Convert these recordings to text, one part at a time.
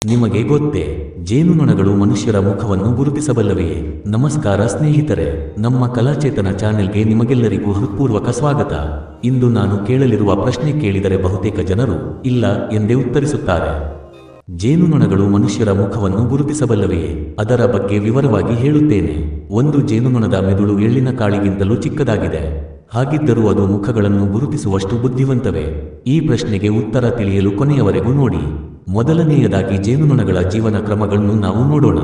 ನಿಮಗೆ ಗೊತ್ತೇ, ಜೇನುನೊಣಗಳು ಮನುಷ್ಯರ ಮುಖವನ್ನು ಗುರುತಿಸಬಲ್ಲವೆಯೇ? ನಮಸ್ಕಾರ ಸ್ನೇಹಿತರೆ, ನಮ್ಮ ಕಲಾಚೇತನ ಚಾನೆಲ್ಗೆ ನಿಮಗೆಲ್ಲರಿಗೂ ಹೃತ್ಪೂರ್ವಕ ಸ್ವಾಗತ. ಇಂದು ನಾನು ಕೇಳಲಿರುವ ಪ್ರಶ್ನೆ ಕೇಳಿದರೆ ಬಹುತೇಕ ಜನರು ಇಲ್ಲ ಎಂದೇ ಉತ್ತರಿಸುತ್ತಾರೆ. ಜೇನುನೊಣಗಳು ಮನುಷ್ಯರ ಮುಖವನ್ನು ಗುರುತಿಸಬಲ್ಲವೆಯೇ? ಅದರ ಬಗ್ಗೆ ವಿವರವಾಗಿ ಹೇಳುತ್ತೇನೆ. ಒಂದು ಜೇನುನೊಣದ ಮೆದುಳು ಎಳ್ಳಿನ ಕಾಳಿಗಿಂತಲೂ ಚಿಕ್ಕದಾಗಿದೆ. ಹಾಗಿದ್ದರೂ ಅದು ಮುಖಗಳನ್ನು ಗುರುತಿಸುವಷ್ಟು ಬುದ್ಧಿವಂತವೇ? ಈ ಪ್ರಶ್ನೆಗೆ ಉತ್ತರ ತಿಳಿಯಲು ಕೊನೆಯವರೆಗೂ ನೋಡಿ. ಮೊದಲನೆಯದಾಗಿ ಜೇನುನೊಣಗಳ ಜೀವನ ಕ್ರಮಗಳನ್ನು ನಾವು ನೋಡೋಣ.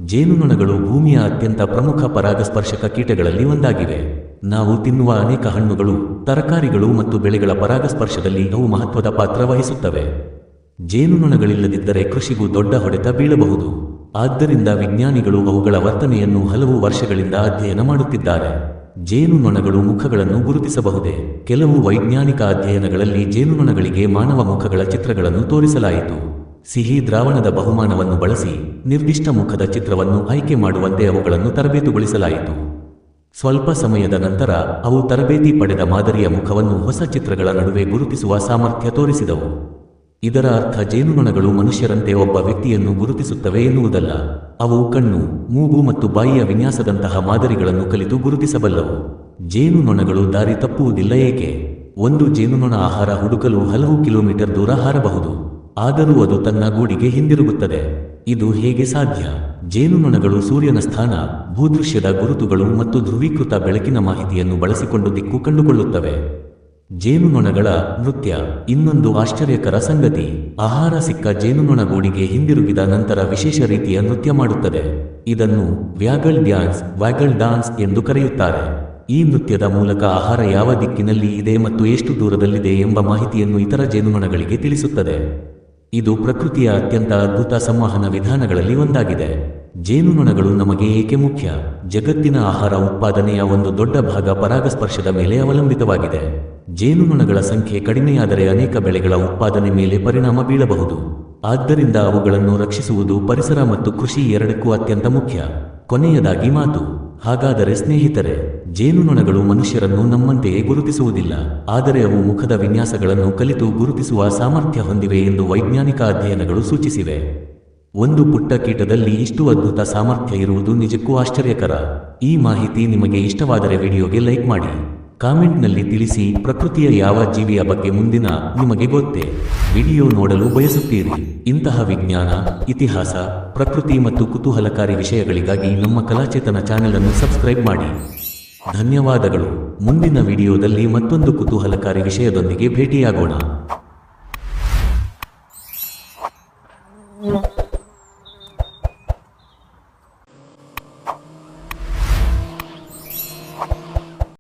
ಜೇನುನೊಣಗಳು ಭೂಮಿಯ ಅತ್ಯಂತ ಪ್ರಮುಖ ಪರಾಗಸ್ಪರ್ಶಕ ಕೀಟಗಳಲ್ಲಿ ಒಂದಾಗಿವೆ. ನಾವು ತಿನ್ನುವ ಅನೇಕ ಹಣ್ಣುಗಳು, ತರಕಾರಿಗಳು ಮತ್ತು ಬೆಳೆಗಳ ಪರಾಗಸ್ಪರ್ಶದಲ್ಲಿ ಅವು ಮಹತ್ವದ ಪಾತ್ರ ವಹಿಸುತ್ತವೆ. ಜೇನುನೊಣಗಳಿಲ್ಲದಿದ್ದರೆ ಕೃಷಿಗೂ ದೊಡ್ಡ ಹೊಡೆತ ಬೀಳಬಹುದು. ಆದ್ದರಿಂದ ವಿಜ್ಞಾನಿಗಳು ಅವುಗಳ ವರ್ತನೆಯನ್ನು ಹಲವು ವರ್ಷಗಳಿಂದ ಅಧ್ಯಯನ ಮಾಡುತ್ತಿದ್ದಾರೆ. ಜೇನುನೊಣಗಳು ಮುಖಗಳನ್ನು ಗುರುತಿಸಬಹುದೇ? ಕೆಲವು ವೈಜ್ಞಾನಿಕ ಅಧ್ಯಯನಗಳಲ್ಲಿ ಜೇನುನೊಣಗಳಿಗೆ ಮಾನವ ಮುಖಗಳ ಚಿತ್ರಗಳನ್ನು ತೋರಿಸಲಾಯಿತು. ಸಿಹಿ ದ್ರಾವಣದ ಬಹುಮಾನವನ್ನು ಬಳಸಿ ನಿರ್ದಿಷ್ಟ ಮುಖದ ಚಿತ್ರವನ್ನು ಆಯ್ಕೆ ಮಾಡುವಂತೆ ಅವುಗಳನ್ನು ತರಬೇತುಗೊಳಿಸಲಾಯಿತು. ಸ್ವಲ್ಪ ಸಮಯದ ನಂತರ ಅವು ತರಬೇತಿ ಪಡೆದ ಮಾದರಿಯ ಮುಖವನ್ನು ಹೊಸ ಚಿತ್ರಗಳ ನಡುವೆ ಗುರುತಿಸುವ ಸಾಮರ್ಥ್ಯ ತೋರಿಸಿದವು. ಇದರ ಅರ್ಥ ಜೇನುನೊಣಗಳು ಮನುಷ್ಯರಂತೆ ಒಬ್ಬ ವ್ಯಕ್ತಿಯನ್ನು ಗುರುತಿಸುತ್ತವೆ ಎನ್ನುವುದಲ್ಲ. ಅವು ಕಣ್ಣು, ಮೂಗು ಮತ್ತು ಬಾಯಿಯ ವಿನ್ಯಾಸದಂತಹ ಮಾದರಿಗಳನ್ನು ಕಲಿತು ಗುರುತಿಸಬಲ್ಲವು. ಜೇನುನೊಣಗಳು ದಾರಿ ತಪ್ಪುವುದಿಲ್ಲ ಏಕೆ? ಒಂದು ಜೇನುನೊಣ ಆಹಾರ ಹುಡುಕಲು ಹಲವು ಕಿಲೋಮೀಟರ್ ದೂರ ಹಾರಬಹುದು. ಆದರೂ ಅದು ತನ್ನ ಗೂಡಿಗೆ ಹಿಂದಿರುಗುತ್ತದೆ. ಇದು ಹೇಗೆ ಸಾಧ್ಯ? ಜೇನುನೊಣಗಳು ಸೂರ್ಯನ ಸ್ಥಾನ, ಭೂದೃಶ್ಯದ ಗುರುತುಗಳು ಮತ್ತು ಧ್ರುವೀಕೃತ ಬೆಳಕಿನ ಮಾಹಿತಿಯನ್ನು ಬಳಸಿಕೊಂಡು ದಿಕ್ಕು ಕಂಡುಕೊಳ್ಳುತ್ತವೆ. ಜೇನುನೊಣಗಳ ನೃತ್ಯ ಇನ್ನೊಂದು ಆಶ್ಚರ್ಯಕರ ಸಂಗತಿ. ಆಹಾರ ಸಿಕ್ಕ ಜೇನುನೊಣ ಗೂಡಿಗೆ ಹಿಂದಿರುಗಿದ ನಂತರ ವಿಶೇಷ ರೀತಿಯ ನೃತ್ಯ ಮಾಡುತ್ತದೆ. ಇದನ್ನು ವ್ಯಾಗಲ್ ಡಾನ್ಸ್ ಎಂದು ಕರೆಯುತ್ತಾರೆ. ಈ ನೃತ್ಯದ ಮೂಲಕ ಆಹಾರ ಯಾವ ದಿಕ್ಕಿನಲ್ಲಿ ಇದೆ ಮತ್ತು ಎಷ್ಟು ದೂರದಲ್ಲಿದೆ ಎಂಬ ಮಾಹಿತಿಯನ್ನು ಇತರ ಜೇನುನೊಣಗಳಿಗೆ ತಿಳಿಸುತ್ತದೆ. ಇದು ಪ್ರಕೃತಿಯ ಅತ್ಯಂತ ಅದ್ಭುತ ಸಂವಹನ ವಿಧಾನಗಳಲ್ಲಿ ಒಂದಾಗಿದೆ. ಜೇನುನೊಣಗಳು ನಮಗೆ ಏಕೆ ಮುಖ್ಯ? ಜಗತ್ತಿನ ಆಹಾರ ಉತ್ಪಾದನೆಯ ಒಂದು ದೊಡ್ಡ ಭಾಗ ಪರಾಗಸ್ಪರ್ಶದ ಮೇಲೆ ಅವಲಂಬಿತವಾಗಿದೆ. ಜೇನುನೊಣಗಳ ಸಂಖ್ಯೆ ಕಡಿಮೆಯಾದರೆ ಅನೇಕ ಬೆಳೆಗಳ ಉತ್ಪಾದನೆ ಮೇಲೆ ಪರಿಣಾಮ ಬೀಳಬಹುದು. ಆದ್ದರಿಂದ ಅವುಗಳನ್ನು ರಕ್ಷಿಸುವುದು ಪರಿಸರ ಮತ್ತು ಕೃಷಿ ಎರಡಕ್ಕೂ ಅತ್ಯಂತ ಮುಖ್ಯ. ಕೊನೆಯದಾಗಿ ಮಾತು. ಹಾಗಾದರೆ ಸ್ನೇಹಿತರೆ, ಜೇನುನೊಣಗಳು ಮನುಷ್ಯರನ್ನು ನಮ್ಮಂತೆಯೇ ಗುರುತಿಸುವುದಿಲ್ಲ, ಆದರೆ ಅವು ಮುಖದ ವಿನ್ಯಾಸಗಳನ್ನು ಕಲಿತು ಗುರುತಿಸುವ ಸಾಮರ್ಥ್ಯ ಹೊಂದಿವೆ ಎಂದು ವೈಜ್ಞಾನಿಕ ಅಧ್ಯಯನಗಳು ಸೂಚಿಸಿವೆ. ಒಂದು ಪುಟ್ಟ ಕೀಟದಲ್ಲಿ ಇಷ್ಟು ಅದ್ಭುತ ಸಾಮರ್ಥ್ಯ ಇರುವುದು ನಿಜಕ್ಕೂ ಆಶ್ಚರ್ಯಕರ. ಈ ಮಾಹಿತಿ ನಿಮಗೆ ಇಷ್ಟವಾದರೆ ವಿಡಿಯೋಗೆ ಲೈಕ್ ಮಾಡಿ. ಕಾಮೆಂಟ್ನಲ್ಲಿ ತಿಳಿಸಿ ಪ್ರಕೃತಿಯ ಯಾವ ಜೀವಿಯ ಬಗ್ಗೆ ಮುಂದಿನ ನಿಮಗೆ ಗೊತ್ತೇ ವಿಡಿಯೋ ನೋಡಲು ಬಯಸುತ್ತೀರಿ. ಇಂತಹ ವಿಜ್ಞಾನ, ಇತಿಹಾಸ, ಪ್ರಕೃತಿ ಮತ್ತು ಕುತೂಹಲಕಾರಿ ವಿಷಯಗಳಿಗಾಗಿ ನಮ್ಮ ಕಲಾಚೇತನ ಚಾನೆಲ್ ಅನ್ನು ಸಬ್ಸ್ಕ್ರೈಬ್ ಮಾಡಿ. ಧನ್ಯವಾದಗಳು. ಮುಂದಿನ ವಿಡಿಯೋದಲ್ಲಿ ಮತ್ತೊಂದು ಕುತೂಹಲಕಾರಿ ವಿಷಯದೊಂದಿಗೆ ಭೇಟಿಯಾಗೋಣ.